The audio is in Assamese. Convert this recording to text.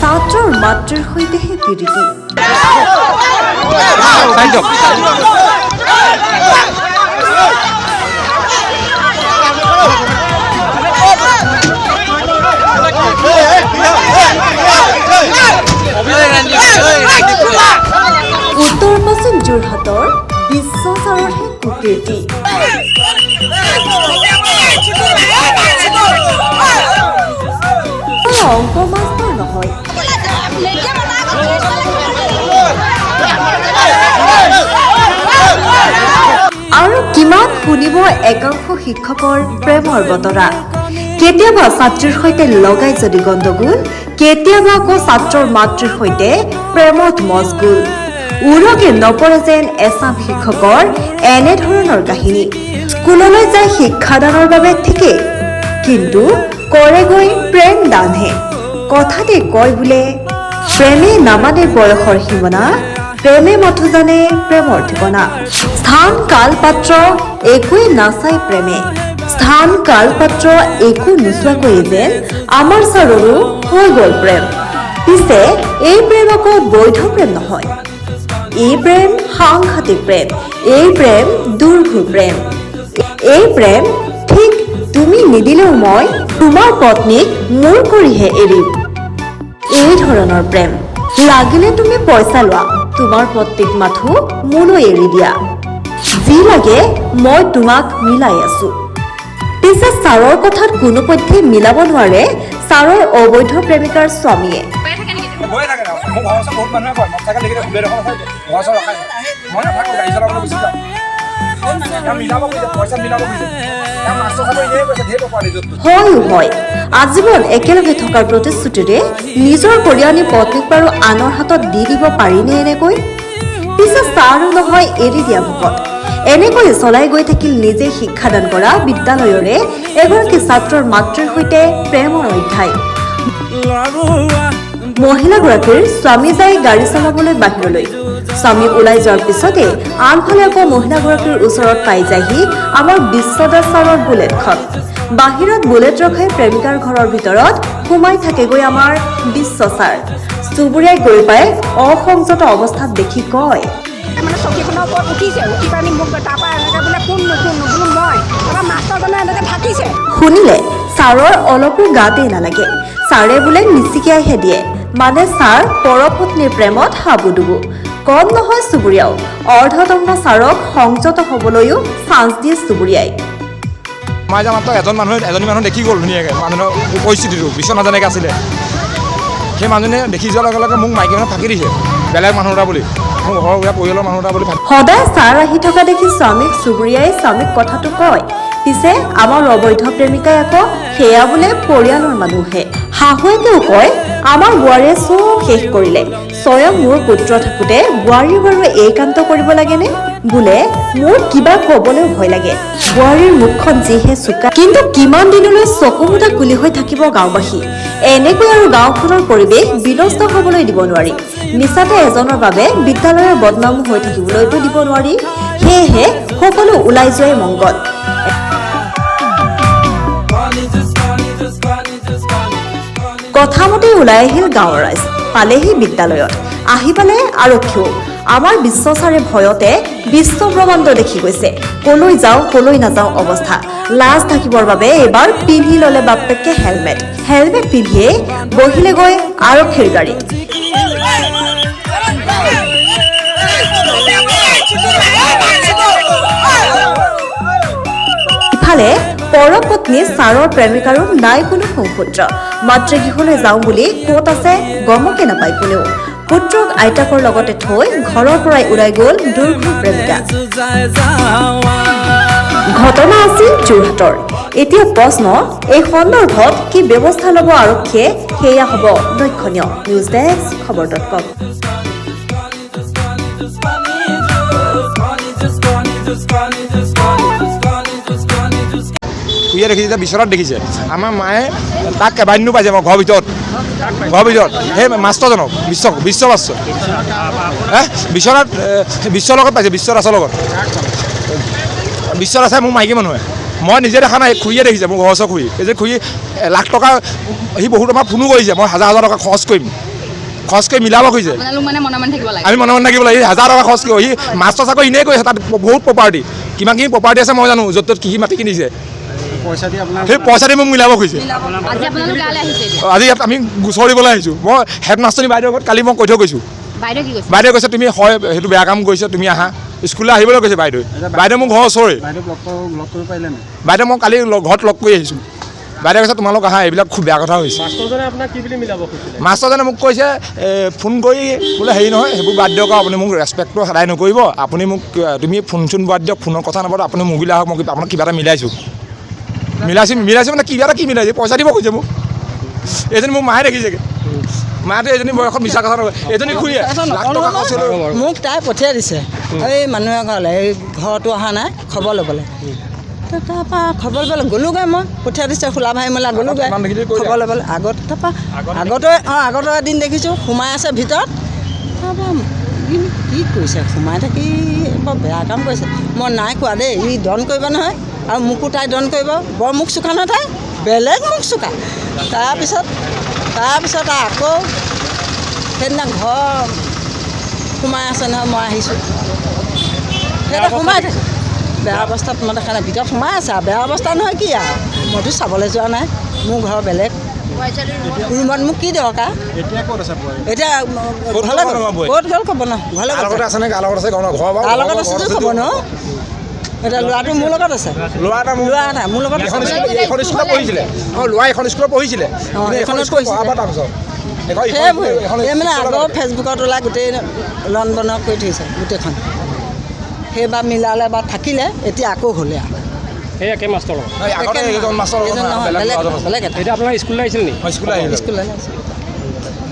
ছাত্ৰৰ মাতৃৰ সৈতেহে পীড়িত। উত্তৰ পশ্চিম যোৰহাটৰ বিশ্বচাৰৰহে কুকীৰ্তি। অংক মাষ্টৰ নহয়, আৰু কিমান শুনিব একাংশ শিক্ষকৰ প্ৰেমৰ বতৰা। কেতিয়াবা ছাত্ৰীৰ সৈতে লগাই যদি গণ্ডগোল, কেতিয়াবা আকৌ ছাত্ৰৰ মাতৃৰ সৈতে প্ৰেমত মজগুল। উৰকে নপৰে যেন এচাম শিক্ষকৰ এনেধৰণৰ কাহিনী। স্কুললৈ যায় শিক্ষাদানৰ বাবে ঠিকেই, কিন্তু কৰেগৈ প্ৰেম দানহে। কথাতে কয় বোলে, প্ৰেমে নামানে বয়সৰ সীমনা, প্ৰেমে মাথো জানে প্ৰেমৰ ঠিকনা। স্থান কাল পাত্ৰ একোৱে নাচাই প্ৰেমে, স্থান কাল পাত্ৰ একো নোচোৱাকৈ যেন আমাৰ ছাৰৰো হৈ গ'ল প্ৰেম। পিছে এই প্ৰেম আকৌ বৈধ প্ৰেম নহয়, এই প্ৰেম সাংঘাতিক প্ৰেম, এই প্ৰেম দুৰ্ঘুৰ প্ৰেম। এই প্ৰেম ঠিক তুমি নিদিলেও মই তোমাৰ পত্নীক মোৰ কৰিহে এৰিম। এই ধৰণৰ প্ৰেম। লাগিলে তুমি পইচা লোৱা, তোমাৰ পত্নীক মাথো মোলৈ এৰি দিয়া, যি লাগে মই তোমাক মিলাই আছো। পিছে ছাৰৰ কথাত কোনোপধ্যে মিলাব নোৱাৰে ছাৰৰ অবৈধ প্ৰেমিকাৰ স্বামীয়ে। হয়, আজীৱন একেলগে থকাৰ প্ৰতিশ্ৰুতিৰে নিজৰ কঢ়িয়ানী পত্নীক বাৰু আনৰ হাতত দি দিব পাৰিনে এনেকৈ? পিছে ছাৰো নহয় এৰি দিয়া ভকত। এনেকৈ চলাই গৈ থাকিল নিজে শিক্ষাদান কৰা বিদ্যালয়ৰে এগৰাকী ছাত্ৰৰ মাতৃৰ সৈতে প্ৰেমৰ অধ্যায়। মহিলাগৰাকীৰ স্বামী যায় গাড়ী চলাবলৈ বাহিৰলৈ। স্বামী ওলাই যোৱাৰ পিছতে আনফালে আকৌ মহিলাগৰাকীৰ ওচৰত পাই যায়হি আমাৰ বিশ্বদাস ছাৰৰ বুলেটখন। বাহিৰত বুলেট ৰখাই প্ৰেমিকাৰ ঘৰৰ ভিতৰত সোমাই থাকেগৈ আমাৰ বিশ্ব ছাৰ। চুবুৰীয়াই গৈ পাই অসংযত অৱস্থাত দেখি কয়, মানে চকীখনৰ ওপৰত উঠিছে, উঠি পানি মোক তাৰপৰা এনেকৈ বোলে কোন বোলো মই, তাৰপৰা মাষ্টৰজনে এনেকৈ থাকিছে। শুনিলে ছাৰৰ অলপো গাতেই নালাগে। ছাৰে বোলে মিচিকিয়াইহে দিয়ে, মানে ছাৰ পৰপত্নীৰ প্ৰেমত হাবুডুবু। কম নহয় চুবুৰীয়াও, অৰ্ধদম্ন ছাৰক সংযত হ'বলৈও চান্স দিয়ে চুবুৰীয়াই। মই মাত্ৰ এজনী মানুহ দেখি গ'ল ধুনীয়াকৈ, মানুহৰ পৰিস্থিতিটো বিশ্বনাথ যেনেকৈ আছিলে। সেই মানুহজনে দেখি যোৱাৰ লগে লগে মোক মাইকী মানুহ ফাঁকি দিছে, বেলেগ মানুহ এটা বুলি, মোৰ ঘৰৰ পৰিয়ালৰ মানুহ এটা বুলি। সদায় ছাৰ আহি থকা দেখি স্বামীক চুবুৰীয়াই স্বামীক কথাটো কয়। পিছে আমাৰ অবৈধ প্ৰেমিকাই আকৌ সেয়া বোলে পৰিয়ালৰ মানুহে। শাহুৱেকেও কয়, আমাৰ বোৱাৰীয়ে চব শেষ কৰিলে, স্বয়ং মোৰ পুত্ৰ থাকোঁতে বোৱাৰীৰ বাৰু এই কামটো কৰিব লাগেনে? বোলে মোৰ কিবা ক'বলৈও ভয় লাগে, বোৱাৰীৰ মুখখন যিহে চোকা। কিন্তু কিমান দিনলৈ চকু মুদা কুলি হৈ থাকিব গাঁওবাসী? এনেকৈ আৰু গাঁওখনৰ পৰিৱেশ বিনষ্ট হ'বলৈ দিব নোৱাৰি। মিছাতে এজনৰ বাবে বিদ্যালয়ৰ বদনাম হৈ থাকিবলৈতো দিব নোৱাৰি। সেয়েহে সকলো ওলাই যোৱাই মংগল। কথামতে ওলাই আহিল গাঁৱৰ ৰাইজ, পালেহি বিদ্যালয়ত। আহি পালে আৰক্ষীও। আমাৰ বিশ্ব ছাৰে ভয়তে বিশ্ব ব্ৰহ্মাণ্ড দেখি গৈছে, কলৈ যাওঁ কলৈ নাযাওঁ অৱস্থা। লাজ ঢাকিবৰ বাবে এইবাৰ পিন্ধি ল'লে বাপেকে হেলমেট। হেলমেট পিন্ধিয়ে বহিলেগৈ আৰক্ষীৰ গাড়ীত। ইফালে পৰপত্নী ছাৰৰ প্ৰেমিকাৰো নাই কোনো সংসূত্ৰ। মাতৃগৃহলৈ যাওঁ বুলি ক'ত আছে গমকে নাপায় কোনেও। পুত্ৰক আইতাকৰ লগতে থৈ ঘৰৰ পৰাই ওলাই গ'ল দুৰ্ঘৰ প্ৰেমিকা। ঘটনা আছিল যোৰহাটৰ। এতিয়া প্ৰশ্ন, এই সন্দৰ্ভত কি ব্যৱস্থা ল'ব আৰক্ষীয়ে, সেয়া হ'ব লক্ষণীয়। নিউজ ডেস্ক খবৰ.com। শুয়ে দেখিছে, এতিয়া বিচনাত দেখিছে। আমাৰ মায়ে তাক কেইবাদিনো পাইছে মই ঘৰৰ ভিতৰত সেই মাষ্টৰজনক, বিশ্ব মাষ্টৰ বিচনাত বিশ্বৰ লগত পাইছে, বিশ্বদাসৰ লগত। বিশ্বদাসে মোৰ মাইকী মানুহে, মই নিজে দেখা নাই, খুৰীয়ে দেখিছে, মোৰ ঘৰৰ ওচৰ খুৰী। এই যে খুৰী লাখ টকা, সি বহুত আমাৰ ফোনো কৰিছে, মই হাজাৰ টকা খৰচ কৰিম খৰচ কৰি মিলাব খুজিছে আপোনালোক মানে মনে মনে থাকিব লাগে আমি মনে মনে থাকিব লাগে 1000 টকা খৰচ কৰি সি মাষ্টৰ চাকৰি এনেই কৰিছে তাত বহুত প্ৰপাৰ্টি কিমানখিনি প্ৰপাৰ্টি আছে মই জানো য'ত ত'ত কি মাটি কিনিছে সেই পইচা দি মোক মিলাব খুজিছে আজি আপোনালোক গাঁৱলৈ আহিছে এতিয়া আজি ইয়াত আমি গোচৰ দিবলৈ আহিছোঁ মই হেডমাষ্টৰী বাইদেউৰ আগত কালি মই কৈ থৈ গৈছোঁ বাইদেউ কি কৈছে বাইদেৱে কৈছে তুমি হয় সেইটো বেয়া কাম কৰিছে তুমি আহা স্কুললৈ আহিবলৈ কৈছে বাইদেউ বাইদেউ মোৰ ঘৰৰ ওচৰৰে বাইদেউ মই কালি ঘৰত লগ কৰি আহিছোঁ বাইদেৱে কৈছে তোমালোক আহা এইবিলাক খুব বেয়া কথা হৈছে মাষ্টৰজনে মোক কৈছে ফোন কৰি বোলে হেৰি নহয় সেইবোৰ বাদ দিয়ক আপুনি মোক ৰেচপেক্টটো সদায় নকৰিব আপুনি মোক তুমি ফোন চোন বাদ দিয়ক ফোনৰ কথা নাপাতো আপুনি মুগিলা হওক মই আপোনাক কিবা এটা মিলাইছোঁ মানে কিবা এটা কি মিলাইছে পইচা দিব খুজিছে মোক এজনী মোক মায়ে দেখিছেগৈ মাহঁতে এজনী বয়সত মিছা কথা নকয় এজনী খুৰীয়ে লাখ টকা খৰচ হ'লেও মোক তাই পঠিয়াই দিছে এই মানুহ ঘৰলৈ এই ঘৰতো অহা নাই খবৰ ল'বলৈ তাৰপৰা খবৰ ল'বলৈ গ'লোগৈ মই পঠিয়াই দিছে খোলা ভাই মেলা গ'লোগৈ খবৰ ল'বলৈ আগত তাৰপৰা আগতে এদিন দেখিছোঁ সোমাই আছে ভিতৰত তাৰপৰা কি কৰিছে সোমাই থাকি বৰ বেয়া কাম কৰিছে মই নাই কোৱা দেই ই দন কৰিব নহয় আৰু মোকো তাই দন কৰিব বৰ মুখ চোকা নহয় তাই বেলেগ মুখ চোকা তাৰপিছত আকৌ সেইদিনা ঘৰ সোমাই আছে নহয় মই আহিছোঁ সেইটা সোমাই থাকে বেয়া অৱস্থাত মই দেখা নাই ভিতৰত সোমাই আছে আৰু বেয়া অৱস্থা নহয় কি আৰু মইতো চাবলৈ যোৱা নাই মোৰ ঘৰ বেলেগ ৰুমত মোক কি দৰকাৰ এতিয়া ঘৰলৈ ক'ত গ'ল ক'ব ন ঘৰলৈ তাৰ লগত আছে যদি ক'ব ন এতিয়া ল'ৰাটো মোৰ লগত আছে ল'ৰা এটা মোৰ লগত এখন স্কুলত পঢ়িছিলে ল'ৰা এখন স্কুলত পঢ়িছিলে এইখনত পঢ়িছিলে সেই মানে আগৰ ফেচবুকত ওলাই গোটেই লন বন কৰি থৈছে গোটেইখন সেইবাৰ মিলালে বা থাকিলে এতিয়া আকৌ হ'লে আৰু সেই একে মাষ্টৰ বেলেগ এতিয়া আপোনাৰ স্কুললৈ আহিছিল নেকি স্কুললৈ